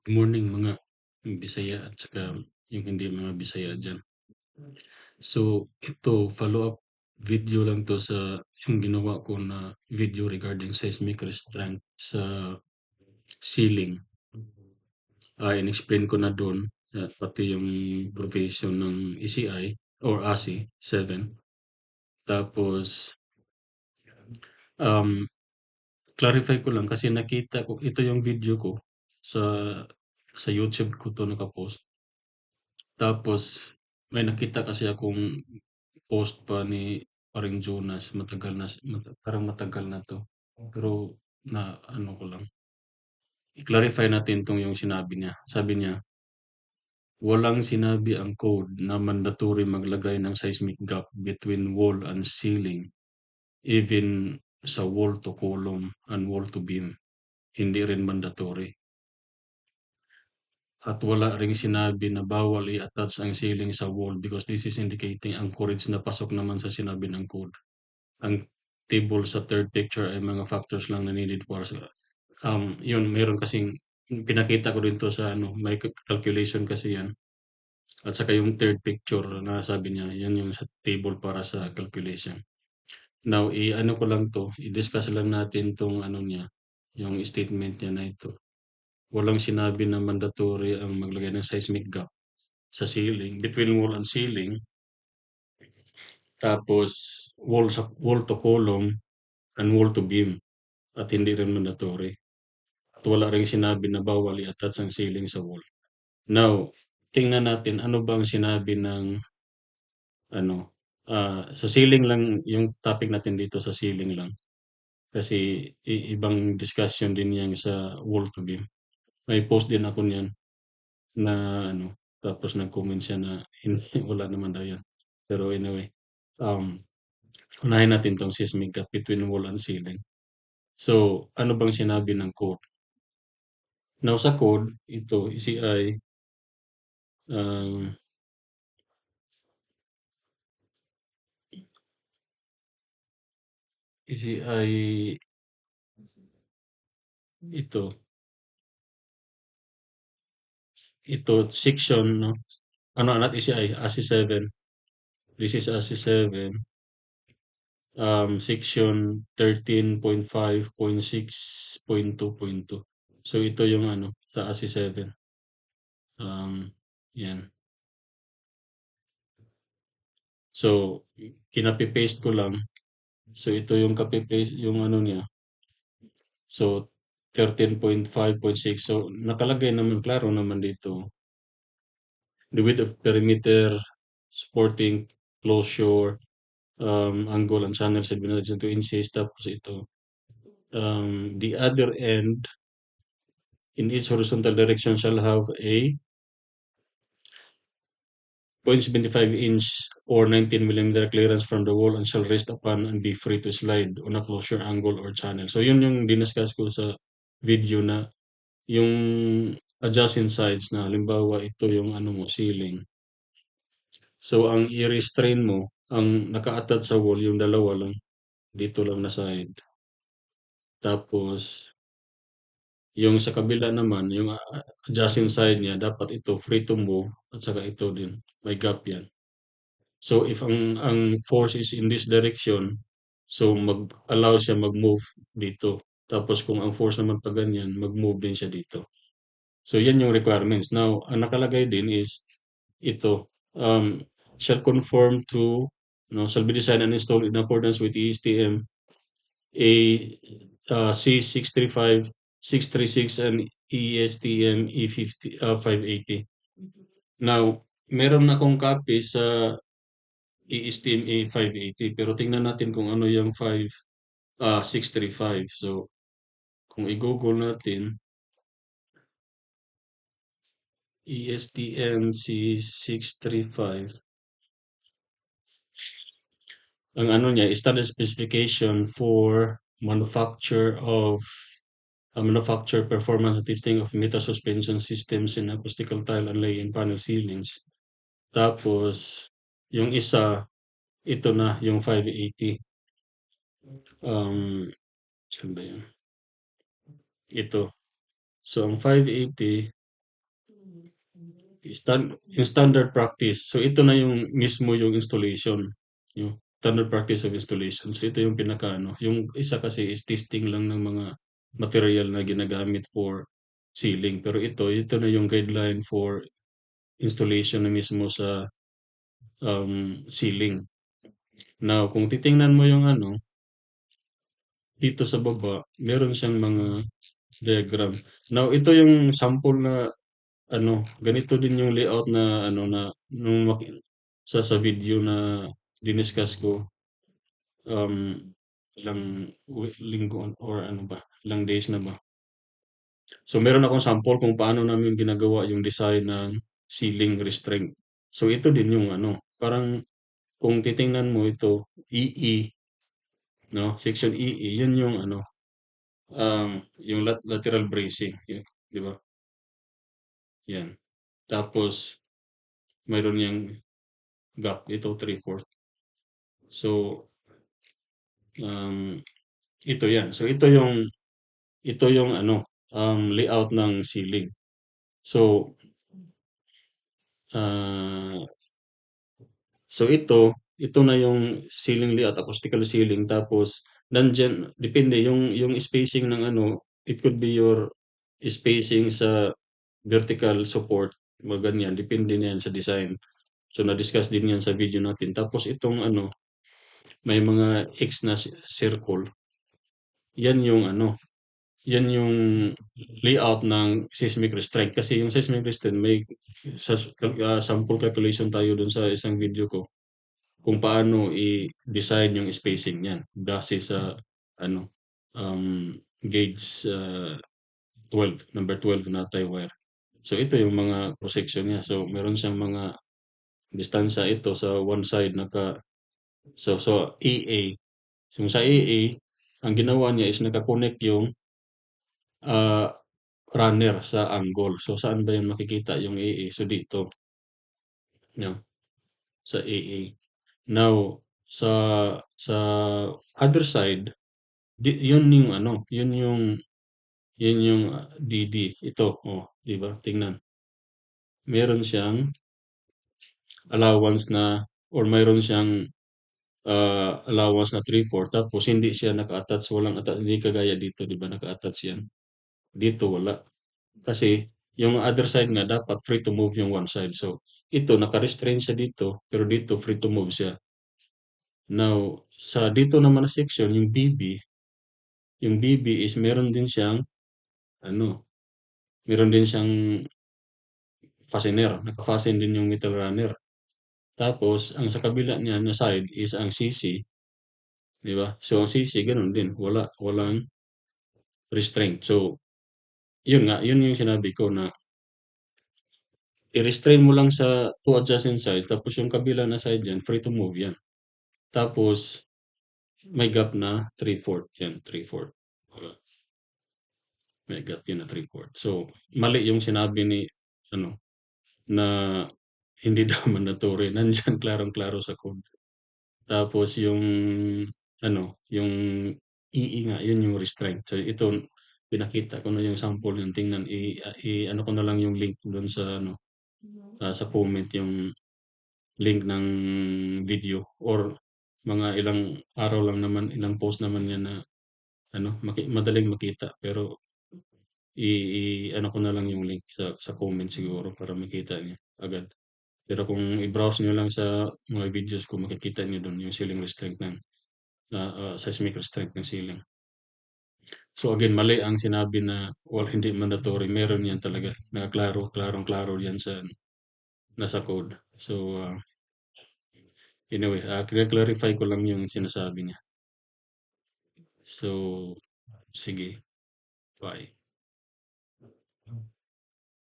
Good morning mga Bisaya at saka yung hindi mga Bisaya dyan. So, ito, follow-up video lang to sa yung ginawa ko na video regarding seismic restraint sa ceiling. In-explain ko na doon, pati yung provision ng ECI or ASI 7. Tapos, um, clarify ko lang kasi nakita ko, ito yung video ko sa sa YouTube ko to nakapost. Tapos, may nakita kasi akong post pa ni Paring Jonas, parang matagal na to. Pero na ano ko lang, i-clarify natin tong yung sinabi niya. Sabi niya, walang sinabi ang code na mandatory maglagay ng seismic gap between wall and ceiling, even sa wall to column and wall to beam. Hindi rin mandatory. At wala ring sinabi na bawal i-attach ang ceiling sa wall because this is indicating anchorage na pasok naman sa sinabi ng code. Ang table sa third picture ay mga factors lang na needed for sa yun meron kasing pinakita ko din 'to sa ano, may calculation kasi yan. At saka yung third picture na sabi niya, yan yung sa table para sa calculation. Now, i-ano ko lang 'to, i-discuss lang natin 'tong ano niya, yung statement niya na ito. Walang sinabi na mandatory ang maglagay ng seismic gap sa ceiling, between wall and ceiling, tapos wall to column and wall to beam at hindi rin mandatory. At wala ring sinabi na bawal i-attach ang ceiling sa wall. Now, tingnan natin ano bang sinabi ng ano, sa ceiling lang yung topic natin dito sa ceiling lang. Kasi ibang discussion din yan sa wall to beam. May post din ako niyan na ano, tapos nag-comment siya na hindi, wala naman daw yan. Pero anyway, um, unahin natin tong seismic gap between wall and ceiling. So, ano bang sinabi ng code? Now sa code, ito, ECI, um, ECI, ito, ito, section, no? Ano, not ECI, ASI 7. This is ASI 7, section 13.5.6.2.2. So, ito yung ano, sa ASI 7. Yan. So, kinapi-paste ko lang. So, ito yung copy-paste, yung ano niya. So, 13.5.6. So, nakalagay naman, klaro naman dito. The width of perimeter, supporting closure, angle and channel should be not less than 2 inches. Tapos ito, the other end in each horizontal direction shall have a 0.75 inch or 19 millimeter clearance from the wall and shall rest upon and be free to slide on a closure angle or channel. So, yun yung diniscuss ko sa video na yung adjacent sides na halimbawa ito yung ano mo, ceiling. So, ang i-restrain mo, ang naka-attach sa wall, yung dalawa lang, dito lang na side. Tapos, yung sa kabila naman, yung adjacent side niya, dapat ito free to move at saka ito din, may gap yan. So, if ang force is in this direction, so mag-allow siya mag-move dito. Tapos kung ang force naman pa ganyan, mag-move din siya dito. So, yan yung requirements. Now, ang nakalagay din is ito, shall conform to, no, shall be designed and installed in accordance with ESTM A C635, 636 and ESTM E50 580. Now, meron akong copy sa ESTM A580 pero tingnan natin kung ano yung 635. So, kung i-google natin ESTM C635, ang ano niya, standard specification for manufacture performance and testing of metal suspension systems in acoustical tile and lay-in panel ceilings. Tapos, yung isa, ito na, yung 580. Saan ba yun? Ito. So, ang 580, yung standard practice. So ito na yung mismo yung installation, yung standard practice of installation. So ito yung pinakaano. Yung isa kasi is testing lang ng mga material na ginagamit for ceiling. Pero ito na yung guideline for installation na mismo sa ceiling. Now, kung titingnan mo yung ano, dito sa baba, meron siyang mga diagram. Now, ito yung sample na ano, ganito din yung layout na ano na nung sa video na diniscuss ko um ilang linggo or ano ba, ilang days na ba. So meron akong sample kung paano namin ginagawa yung design ng ceiling restraint. So ito din yung ano, parang kung titingnan mo ito, EE, no? Section EE, yun yung ano, yung lateral bracing, yun, di ba? Yan. Tapos mayroon yung gap, ito 3/4. So, um, ito yan. So, ito yung ano, layout ng ceiling. So, ah, so ito na yung ceiling layout, acoustical ceiling. Tapos, nandyan, depende, yung spacing ng ano, it could be your spacing sa vertical support, mga ganyan. Depende na yan sa design. So, na-discuss din yan sa video natin. Tapos, itong ano, may mga X na circle. Yan yung ano, yan yung layout ng seismic restraint. Kasi yung seismic restraint may sample calculation tayo dun sa isang video ko kung paano i-design yung spacing niyan base sa ano gauge 12, number 12 na tie wire. So ito yung mga cross section niya. So meron siyang mga distansya ito sa one side so AA. So sa AA, ang ginawa niya is nakakonect yung ah, runner sa angle. So, saan ba 'yan makikita yung AA? So, dito, 'no, sa AA. Now, sa sa other side, 'yun yung ano, 'yun yung DD. Ito, oh, 'di ba? Tingnan. Meron siyang allowance na or mayroon siyang allowance na 3/4 tapos hindi siya naka-attach, walang hindi kagaya dito, 'di ba, naka-attach 'yan. Dito wala. Kasi yung other side nga dapat free to move yung one side. So, ito naka-restrain siya dito, pero dito free to move siya. Now, sa dito naman na section, yung BB is meron din siyang ano, meron din siyang fastener. Naka-fasten din yung metal runner. Tapos, ang sa kabila niya na side is ang CC, di ba? So, ang CC, ganun din. Walang restraint. So, yun nga, yun yung sinabi ko na i-restrain mo lang sa two adjacent sides, tapos yung kabila na side yan, free to move yan. Tapos, may gap na 3/4 yan, 3/4. May gap yun na 3/4. So, mali yung sinabi ni ano, na hindi daw mandatory. Nandiyan klarong-klaro sa code. Tapos yung ano, yung EE nga, yun yung restraint. So, ito, pinakita ko na yung sample yung tingnan. Ano ko na lang yung link doon sa ano, sa comment yung link ng video or mga ilang araw lang naman, ilang post naman yan na ano, madaling makita. Pero ano ko na lang yung link sa comment siguro para makita niyo agad. Pero kung i-browse niyo lang sa mga videos ko, makikita niyo doon yung ceiling restraint ng seismic restraint ng ceiling. So again, mali ang sinabi na hindi mandatory. Meron yan talaga. Nakaklaro, klarong-klaro yan sa nasa code. So anyway, clarify ko lang yung sinasabi niya. So sige, bye.